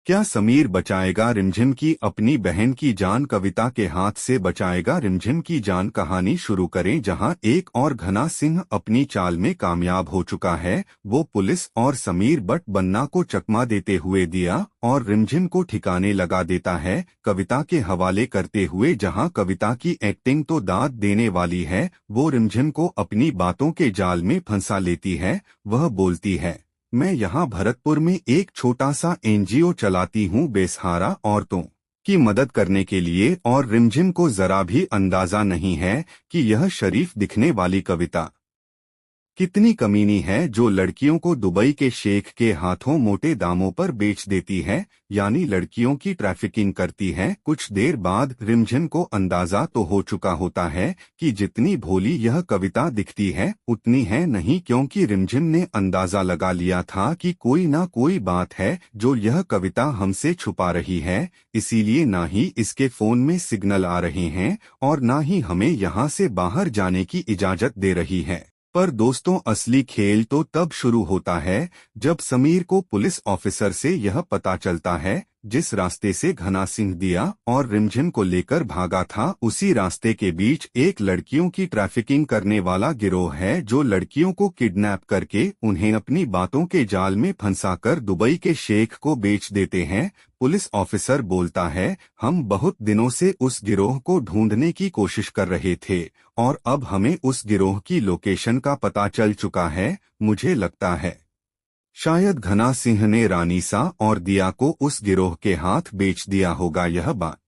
क्या समीर बचाएगा रिमझिम की अपनी बहन की जान? कविता के हाथ से बचाएगा रिमझिम की जान। कहानी शुरू करें जहां एक और घना सिंह अपनी चाल में कामयाब हो चुका है। वो पुलिस और समीर बट बन्ना को चकमा देते हुए दिया और रिमझिम को ठिकाने लगा देता है। कविता के हवाले करते हुए जहां कविता की एक्टिंग तो दाद देने वाली है, वो रिमझिम को अपनी बातों के जाल में फंसा लेती है। वह बोलती है, मैं यहाँ भरतपुर में एक छोटा सा एनजीओ चलाती हूँ बेसहारा औरतों की मदद करने के लिए, और रिमझिम को जरा भी अंदाजा नहीं है कि यह शरीफ दिखने वाली कविता कितनी कमीनी है, जो लड़कियों को दुबई के शेख के हाथों मोटे दामों पर बेच देती है, यानी लड़कियों की ट्रैफिकिंग करती है। कुछ देर बाद रिमझिम को अंदाजा तो हो चुका होता है कि जितनी भोली यह कविता दिखती है उतनी है नहीं, क्योंकि रिमझिम ने अंदाजा लगा लिया था कि कोई ना कोई बात है जो यह कविता हमसे छुपा रही है। इसीलिए ना ही इसके फोन में सिग्नल आ रहे हैं और ना ही हमें यहाँ से बाहर जाने की इजाजत दे रही है। पर दोस्तों, असली खेल तो तब शुरू होता है जब समीर को पुलिस ऑफिसर से यह पता चलता है जिस रास्ते से घना सिंह दिया और रिमझिम को लेकर भागा था, उसी रास्ते के बीच एक लड़कियों की ट्रैफिकिंग करने वाला गिरोह है जो लड़कियों को किडनैप करके उन्हें अपनी बातों के जाल में फंसाकर दुबई के शेख को बेच देते हैं। पुलिस ऑफिसर बोलता है, हम बहुत दिनों से उस गिरोह को ढूंढने की कोशिश कर रहे थे और अब हमें उस गिरोह की लोकेशन का पता चल चुका है। मुझे लगता है शायद घना सिंह ने रानीसा और दिया को उस गिरोह के हाथ बेच दिया होगा। यह बात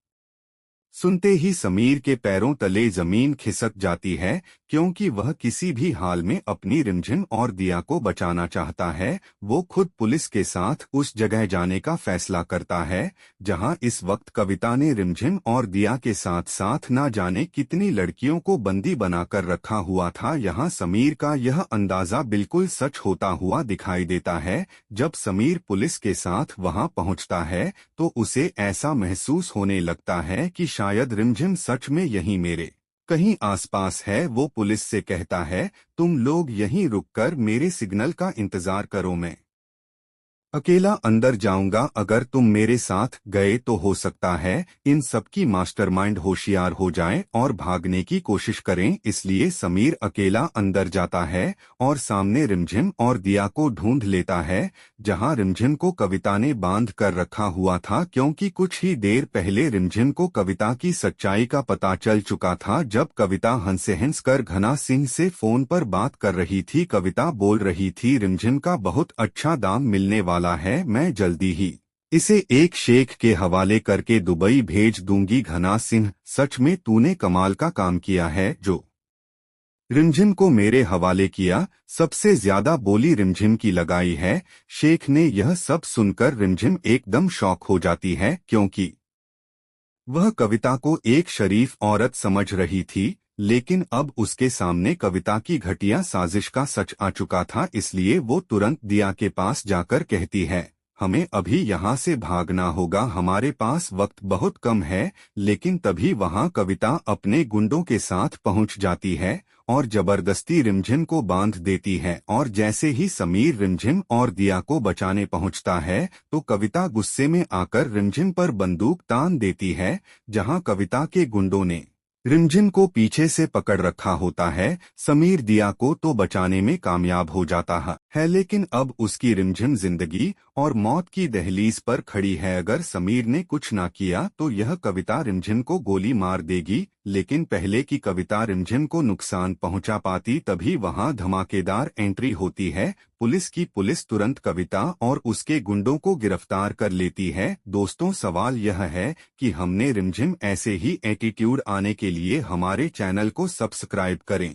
सुनते ही समीर के पैरों तले जमीन खिसक जाती है, क्योंकि वह किसी भी हाल में अपनी रिमझिम और दिया को बचाना चाहता है। वो खुद पुलिस के साथ उस जगह जाने का फैसला करता है जहां इस वक्त कविता ने रिमझिम और दिया के साथ साथ ना जाने कितनी लड़कियों को बंदी बनाकर रखा हुआ था। यहाँ समीर का यह अंदाजा बिल्कुल सच होता हुआ दिखाई देता है। जब समीर पुलिस के साथ वहां पहुंचता है तो उसे ऐसा महसूस होने लगता है कि शायद रिमझिम सच में यहीं मेरे कहीं आसपास है। वो पुलिस से कहता है, तुम लोग यहीं रुककर मेरे सिग्नल का इंतजार करो, मैं अकेला अंदर जाऊंगा। अगर तुम मेरे साथ गए तो हो सकता है इन सबकी मास्टरमाइंड होशियार हो जाए और भागने की कोशिश करें। इसलिए समीर अकेला अंदर जाता है और सामने रिमझिम और दिया को ढूंढ लेता है, जहां रिमझिम को कविता ने बांध कर रखा हुआ था, क्योंकि कुछ ही देर पहले रिमझिम को कविता की सच्चाई का पता चल चुका था। जब कविता हंस कर घना सिंह से फोन पर बात कर रही थी, कविता बोल रही थी, रिमझिम का बहुत अच्छा दाम मिलने वाला है, मैं जल्दी ही इसे एक शेख के हवाले करके दुबई भेज दूंगी। घना सिंह, सच में तूने कमाल का काम किया है जो रिमझिम को मेरे हवाले किया। सबसे ज्यादा बोली रिमझिम की लगाई है। शेख ने यह सब सुनकर रिमझिम एकदम शॉक हो जाती है, क्योंकि वह कविता को एक शरीफ औरत समझ रही थी, लेकिन अब उसके सामने कविता की घटिया साजिश का सच आ चुका था। इसलिए वो तुरंत दिया के पास जाकर कहती है, हमें अभी यहाँ से भागना होगा, हमारे पास वक्त बहुत कम है। लेकिन तभी वहाँ कविता अपने गुंडों के साथ पहुँच जाती है और जबरदस्ती रिमझिम को बांध देती है। और जैसे ही समीर रिमझिम और दिया को बचाने पहुँचता है तो कविता गुस्से में आकर रिमझिम पर बंदूक तान देती है। जहाँ कविता के गुंडों ने रिमझिम को पीछे से पकड़ रखा होता है, समीर दिया को तो बचाने में कामयाब हो जाता है, लेकिन अब उसकी रिमझिम जिंदगी और मौत की दहलीज पर खड़ी है। अगर समीर ने कुछ ना किया तो यह कविता रिमझिम को गोली मार देगी, लेकिन पहले की कविता रिमझिम को नुकसान पहुंचा पाती, तभी वहां धमाकेदार एंट्री होती है पुलिस की। पुलिस तुरंत कविता और उसके गुंडों को गिरफ्तार कर लेती है। दोस्तों, सवाल यह है कि हमने रिमझिम ऐसे ही एटीट्यूड आने के लिए हमारे चैनल को सब्सक्राइब करें।